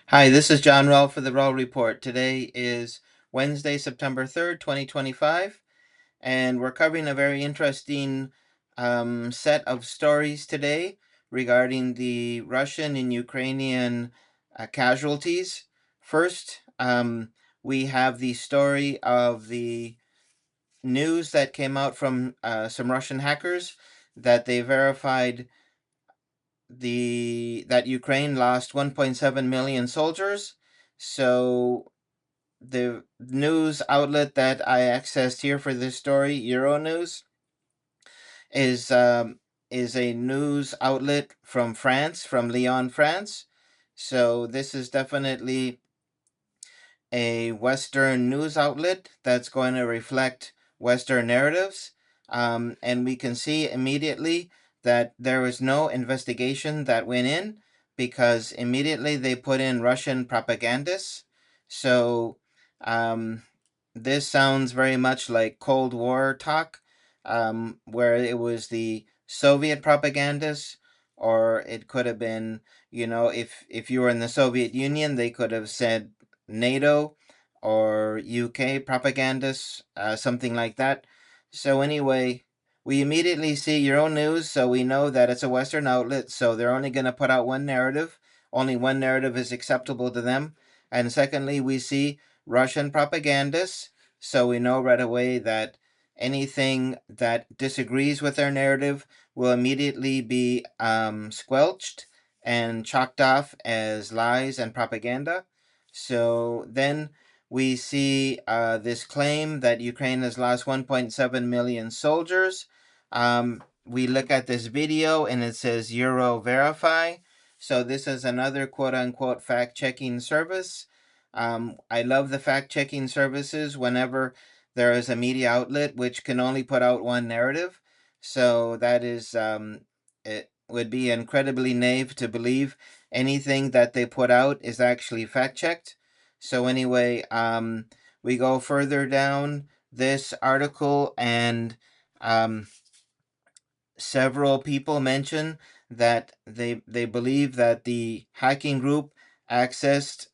Hi, this is John Rowell for the Rowell Report. Today is Wednesday, September 3rd, 2025, and we're covering a very interesting set of stories today regarding the Russian and Ukrainian casualties. First, we have the story of the news that came out from some Russian hackers that they verified that Ukraine lost 1.7 million soldiers. So the news outlet that I accessed here for this story, Euronews, is um, is a news outlet from France, from Lyon, France. So this is definitely a Western news outlet that's going to reflect Western narratives. And we can see immediately that there was no investigation that went in because immediately they put in Russian propagandists. So um, this sounds very much like Cold War talk, where it was the Soviet propagandists, or it could have been, if you were in the Soviet Union, they could have said NATO or UK propagandists, something like that. So anyway, we immediately see Euronews, so we know that it's a Western outlet, so they're only going to put out one narrative. Only one narrative is acceptable to them. And secondly, we see Russian propagandists, so we know right away that anything that disagrees with their narrative will immediately be squelched and chalked off as lies and propaganda. So then we see this claim that Ukraine has lost 1.7 million soldiers. We look at this video and it says Euro Verify. So this is another quote unquote fact checking service. I love the fact checking services whenever there is a media outlet which can only put out one narrative. So that is, it would be incredibly naive to believe anything that they put out is actually fact checked. So, anyway, we go further down this article, and um, several people mention that they believe that the hacking group accessed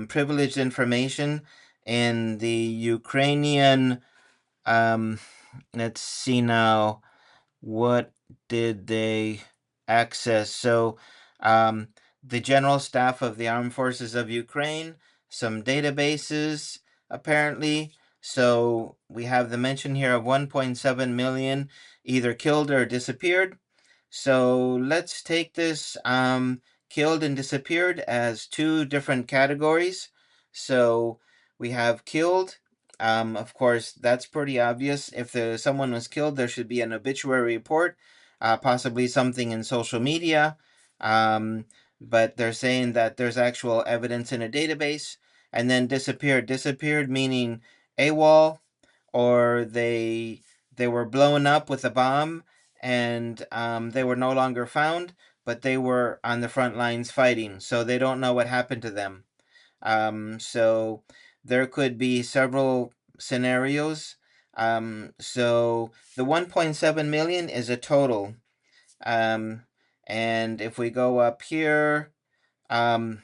privileged information in the Ukrainian. Um, let's see now, what did they access? So, um, the general staff of the armed forces of Ukraine, some databases, apparently. So, we have the mention here of 1.7 million either killed or disappeared. So, let's take this killed and disappeared as two different categories. So, we have killed. Of course, that's pretty obvious. If someone was killed, there should be an obituary report, possibly something in social media. Um, but they're saying that there's actual evidence in a database. And then disappeared. Disappeared meaning AWOL, or they were blown up with a bomb, and they were no longer found, but they were on the front lines fighting, so they don't know what happened to them. So there could be several scenarios. So the 1.7 million is a total. Um, and if we go up here, um,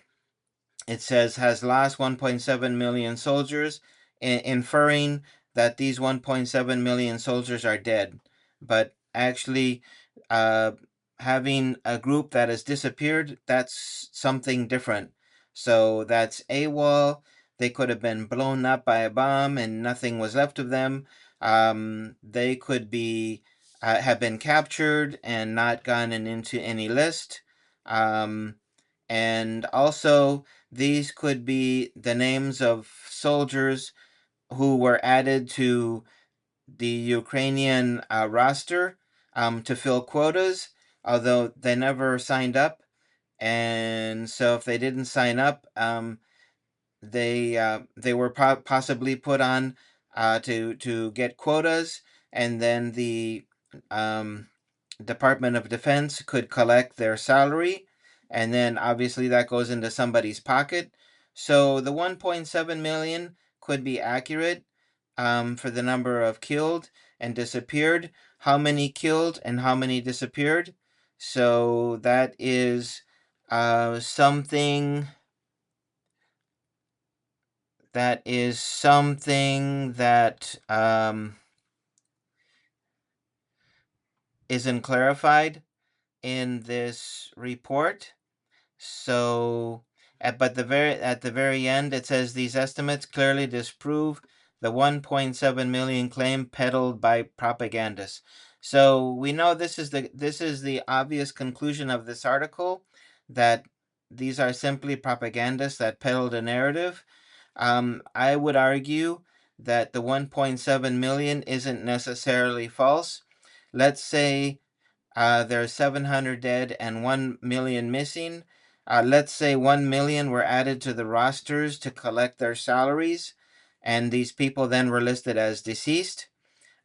it says has lost 1.7 million soldiers, inferring that these 1.7 million soldiers are dead. But actually, uh, having a group that has disappeared, that's something different. So that's AWOL. They could have been blown up by a bomb and nothing was left of them. They could be have been captured and not gotten into any list. Um, and also, these could be the names of soldiers who were added to the Ukrainian roster to fill quotas, although they never signed up. And so, if they didn't sign up, they were possibly put on to get quotas, and then the um, Department of Defense could collect their salary, and then obviously that goes into somebody's pocket. So the 1.7 million could be accurate for the number of killed and disappeared. How many killed and how many disappeared? So that is something that is something that isn't clarified in this report. So, at the very end, it says these estimates clearly disprove the 1.7 million claim peddled by propagandists. So we know this is the obvious conclusion of this article, that these are simply propagandists that peddled a narrative. I would argue that the 1.7 million isn't necessarily false. Let's say there's 700 dead and 1 million missing. Let's say 1 million were added to the rosters to collect their salaries, and these people then were listed as deceased.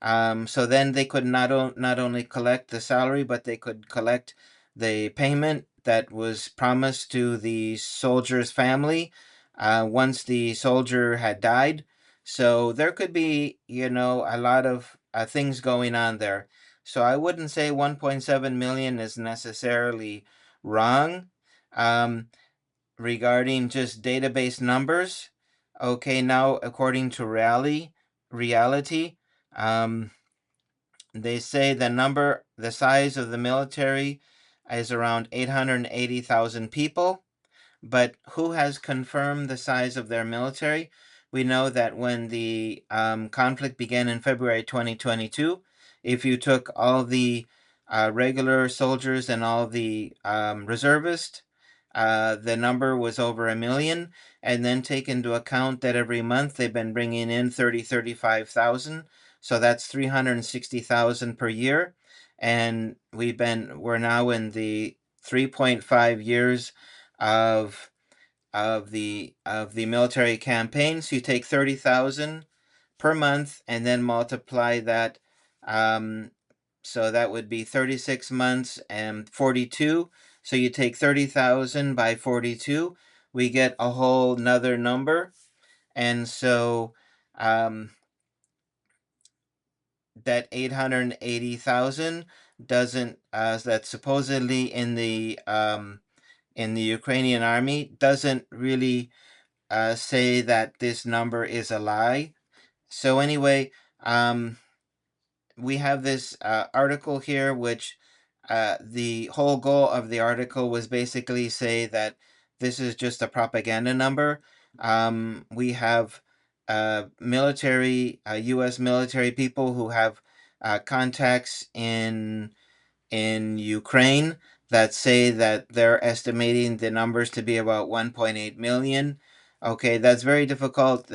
So then they could not only collect the salary, but they could collect the payment that was promised to the soldier's family once the soldier had died. So there could be, a lot of things going on there. So I wouldn't say 1.7 million is necessarily wrong regarding just database numbers. Okay, now according to reality, um, they say the size of the military is around 880,000 people. But who has confirmed the size of their military? We know that when the conflict began in February 2022, if you took all the regular soldiers and all the reservists, the number was over 1 million. And then take into account that every month they've been bringing in 35,000. So that's 360,000 per year. And we're now in the 3.5 years of the military campaign. So you take 30,000 per month and then multiply that. Um, so that would be 36 months and 42. So you take 30,000 by 42, we get a whole nother number. And so that 880,000 doesn't that supposedly in the Ukrainian army doesn't really say that this number is a lie. So anyway, we have this article here, which the whole goal of the article was basically say that this is just a propaganda number. We have U.S. military people who have contacts in Ukraine that say that they're estimating the numbers to be about 1.8 million. Okay, that's very difficult.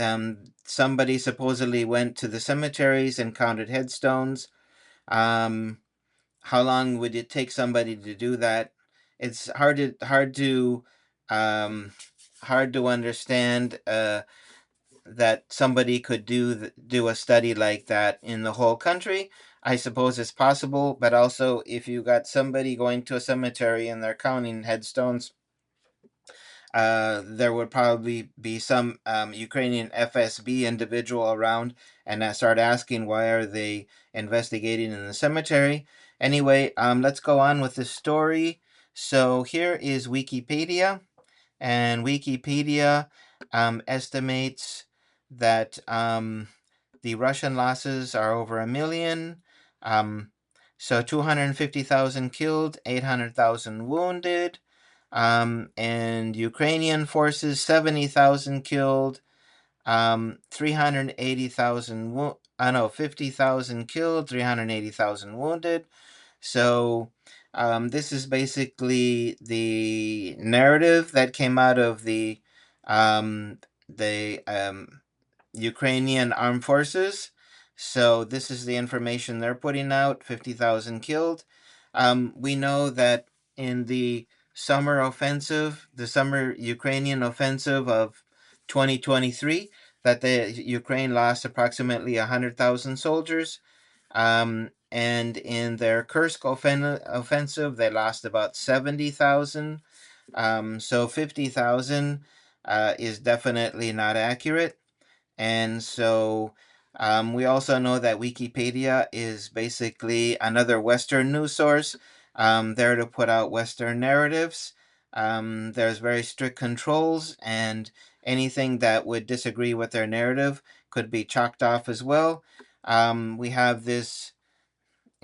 Somebody supposedly went to the cemeteries and counted headstones. Um, how long would it take somebody to do that? It's um, hard to understand that somebody could do a study like that in the whole country. I suppose it's possible, but also if you got somebody going to a cemetery and they're counting headstones, there would probably be some Ukrainian FSB individual around, and I start asking why are they investigating in the cemetery. Anyway, let's go on with the story. So here is Wikipedia, and Wikipedia estimates that the Russian losses are over 1 million. So 250,000 killed, 800,000 wounded. And Ukrainian forces 70,000 killed, 380,000 50,000 killed, 380,000 wounded. So this is basically the narrative that came out of um, the Ukrainian armed forces. So this is the information they're putting out: 50,000 killed. We know that in the summer Ukrainian offensive of 2023, that the Ukraine lost approximately 100,000 soldiers. And in their Kursk offensive, they lost about 70,000. So 50,000 is definitely not accurate. And so we also know that Wikipedia is basically another Western news source, there to put out Western narratives. There's very strict controls, and anything that would disagree with their narrative could be chalked off as well. We have this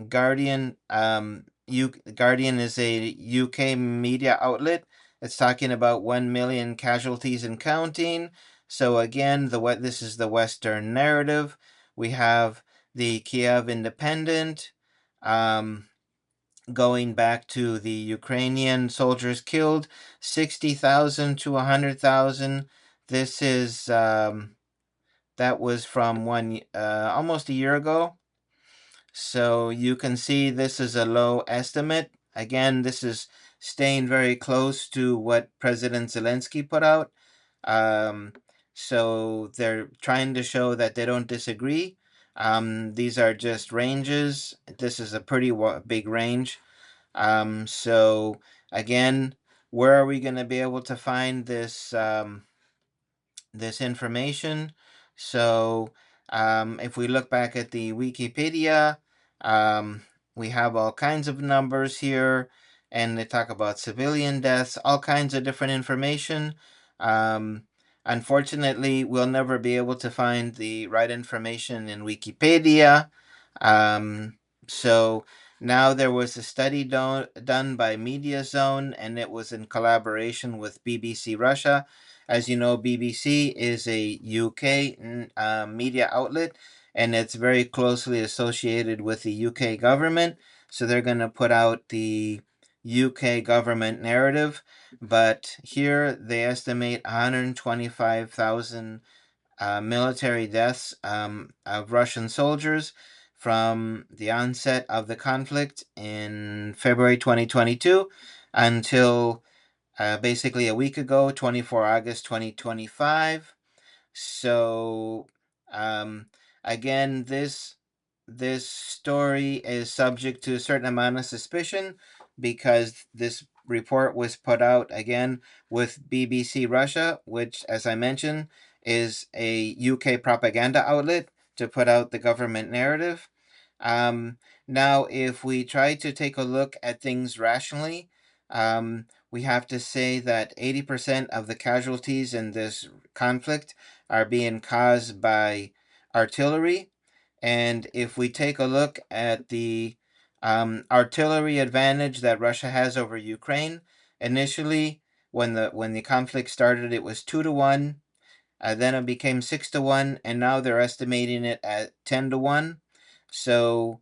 Guardian. Guardian is a UK media outlet. It's talking about 1 million casualties and counting. So again, this is the Western narrative. We have the Kiev Independent, um, going back to the Ukrainian soldiers killed, 60,000 to 100,000. This is that was from almost a year ago. So you can see this is a low estimate. Again, this is staying very close to what President Zelensky put out. Um, so they're trying to show that they don't disagree. These are just ranges. This is a pretty big range. So again, where are we going to be able to find this information? So if we look back at the Wikipedia, um, we have all kinds of numbers here, and they talk about civilian deaths, all kinds of different information. Um, Unfortunately, we'll never be able to find the right information in Wikipedia. Um, so now there was a study done by Media Zone, and it was in collaboration with BBC Russia. As you know, BBC is a UK media outlet, and it's very closely associated with the UK government. So they're going to put out the UK government narrative. But here they estimate 125,000 military deaths of Russian soldiers from the onset of the conflict in February 2022 until basically a week ago, 24 August 2025. So um, again, this story is subject to a certain amount of suspicion because this report was put out again with BBC Russia, which, as I mentioned, is a UK propaganda outlet to put out the government narrative. Now, if we try to take a look at things rationally, we have to say that 80% of the casualties in this conflict are being caused by artillery. And if we take a look at the artillery advantage that Russia has over Ukraine, initially when the conflict started, it was 2-1. Then it became 6-1, and now they're estimating it at 10-1. So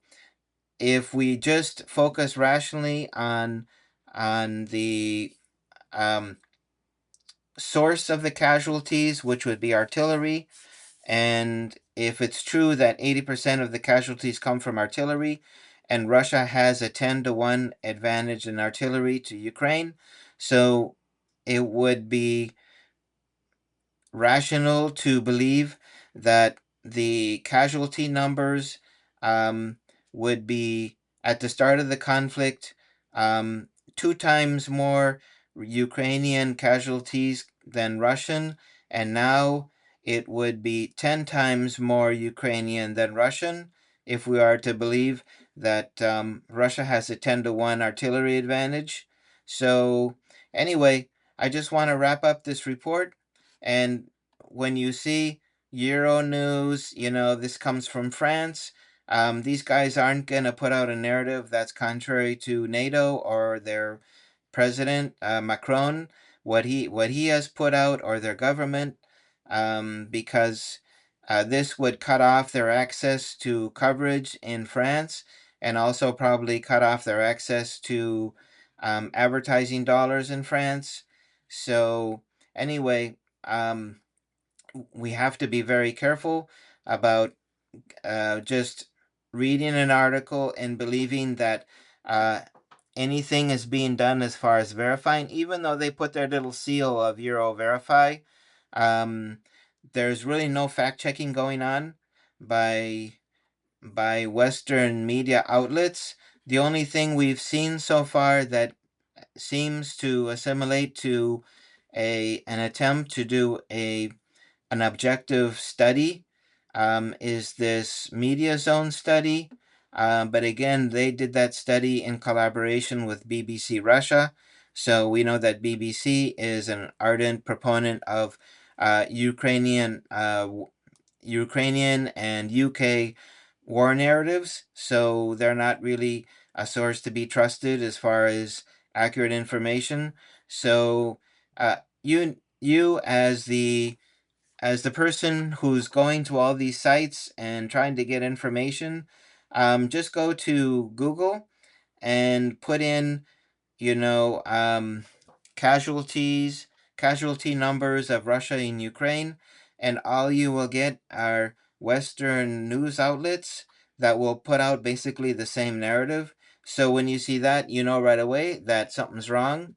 if we just focus rationally on the um, source of the casualties, which would be artillery, and if it's true that 80% of the casualties come from artillery, and Russia has a 10-1 advantage in artillery to Ukraine, so it would be rational to believe that the casualty numbers um, would be at the start of the conflict um, 2 times more Ukrainian casualties than Russian, and now it would be 10 times more Ukrainian than Russian if we are to believe that Russia has a 10-1 artillery advantage. So, anyway, I just want to wrap up this report, and when you see Euro news, this comes from France. These guys aren't going to put out a narrative that's contrary to NATO or their president, Macron, what he has put out, or their government, because this would cut off their access to coverage in France, and also probably cut off their access to advertising dollars in France. So anyway, we have to be very careful about just reading an article and believing that uh, anything is being done as far as verifying, even though they put their little seal of Euro Verify. Um, there's really no fact checking going on by Western media outlets. The only thing we've seen so far that seems to assimilate to an attempt to do an objective study is this Media Zone study. But again, they did that study in collaboration with BBC Russia. So we know that BBC is an ardent proponent of Ukrainian and UK war narratives, so they're not really a source to be trusted as far as accurate information. So you as the person who's going to all these sites and trying to get information, just go to Google and put in, you know, casualties, casualty numbers of Russia in Ukraine, and all you will get are Western news outlets that will put out basically the same narrative. So when you see that, you know right away that something's wrong.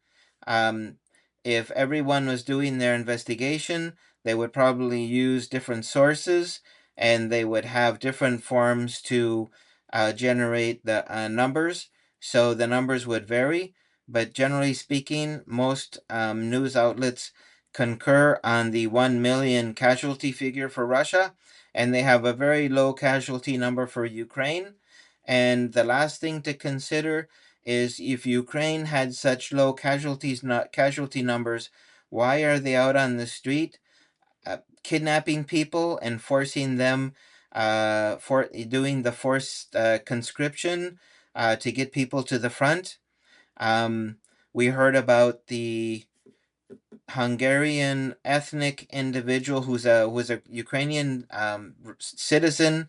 Um, if everyone was doing their investigation, they would probably use different sources and they would have different forms to generate the numbers. So the numbers would vary, but generally speaking, most news outlets concur on the 1 million casualty figure for Russia, and they have a very low casualty number for Ukraine. And the last thing to consider is if Ukraine had such low casualty numbers, why are they out on the street kidnapping people and forcing them for doing the forced conscription to get people to the front? Um, we heard about the Hungarian ethnic individual who's a Ukrainian citizen,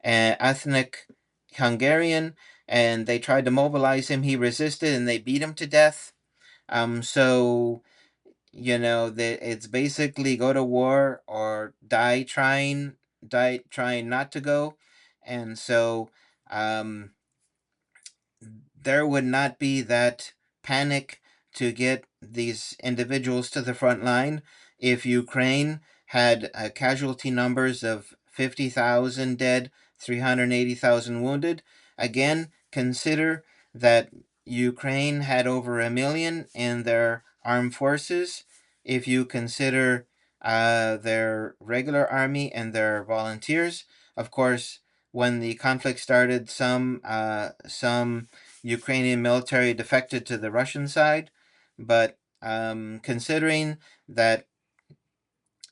ethnic Hungarian, and they tried to mobilize him. He resisted, and they beat him to death. So it's basically go to war or die trying not to go, and so um, there would not be that panic to get these individuals to the front line if Ukraine had casualty numbers of 50,000 dead, 380,000 wounded. Again, consider that Ukraine had over a million in their armed forces. If you consider their regular army and their volunteers, of course, when the conflict started, some Ukrainian military defected to the Russian side, but considering that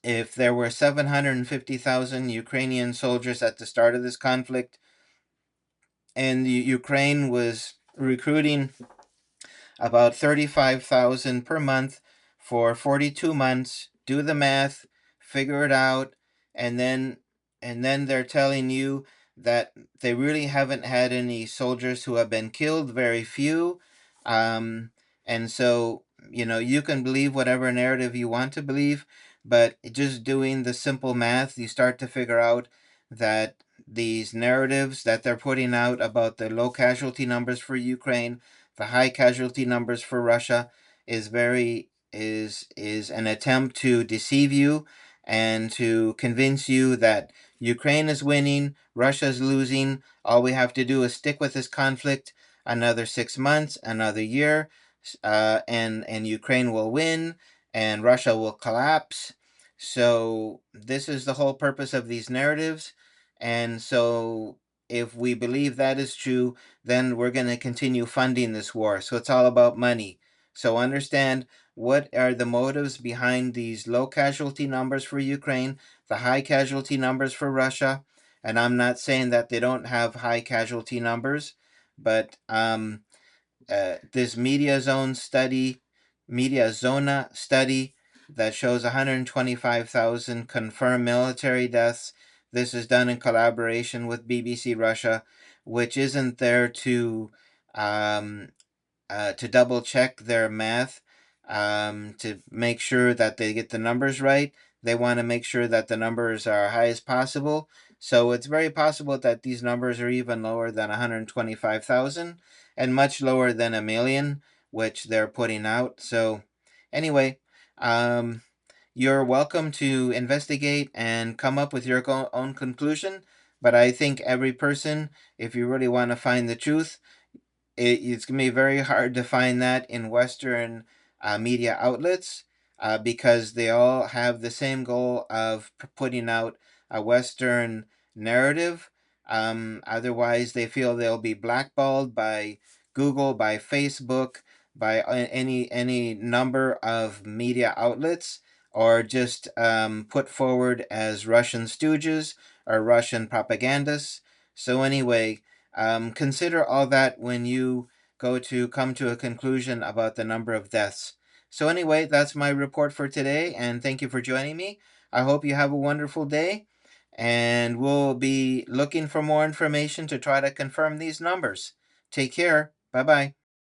if there were 750,000 Ukrainian soldiers at the start of this conflict, and Ukraine was recruiting about 35,000 per month for 42 months. Do the math, figure it out, and then they're telling you that they really haven't had any soldiers who have been killed, very few. Um, and so, you can believe whatever narrative you want to believe, but just doing the simple math, you start to figure out that these narratives that they're putting out about the low casualty numbers for Ukraine, the high casualty numbers for Russia, is an attempt to deceive you and to convince you that Ukraine is winning, Russia is losing. All we have to do is stick with this conflict another 6 months, another year, and Ukraine will win and Russia will collapse. So this is the whole purpose of these narratives. And so if we believe that is true, then we're going to continue funding this war. So it's all about money. So understand what are the motives behind these low casualty numbers for Ukraine, the high casualty numbers for Russia. And I'm not saying that they don't have high casualty numbers, but this Media Zona study that shows 125,000 confirmed military deaths. This is done in collaboration with BBC Russia, which isn't there um, to double check their math, to make sure that they get the numbers right. They want to make sure that the numbers are high as possible. So it's very possible that these numbers are even lower than 125,000 and much lower than a million, which they're putting out. So, anyway, um, you're welcome to investigate and come up with your own conclusion. But I think every person, if you really want to find the truth, it's going to be very hard to find that in Western media outlets because they all have the same goal of putting out a Western narrative. Otherwise, they feel they'll be blackballed by Google, by Facebook, by any number of media outlets, or just put forward as Russian stooges or Russian propagandists. So anyway, consider all that when you come to a conclusion about the number of deaths. So anyway, that's my report for today, and thank you for joining me. I hope you have a wonderful day, and we'll be looking for more information to try to confirm these numbers. Take care. Bye bye.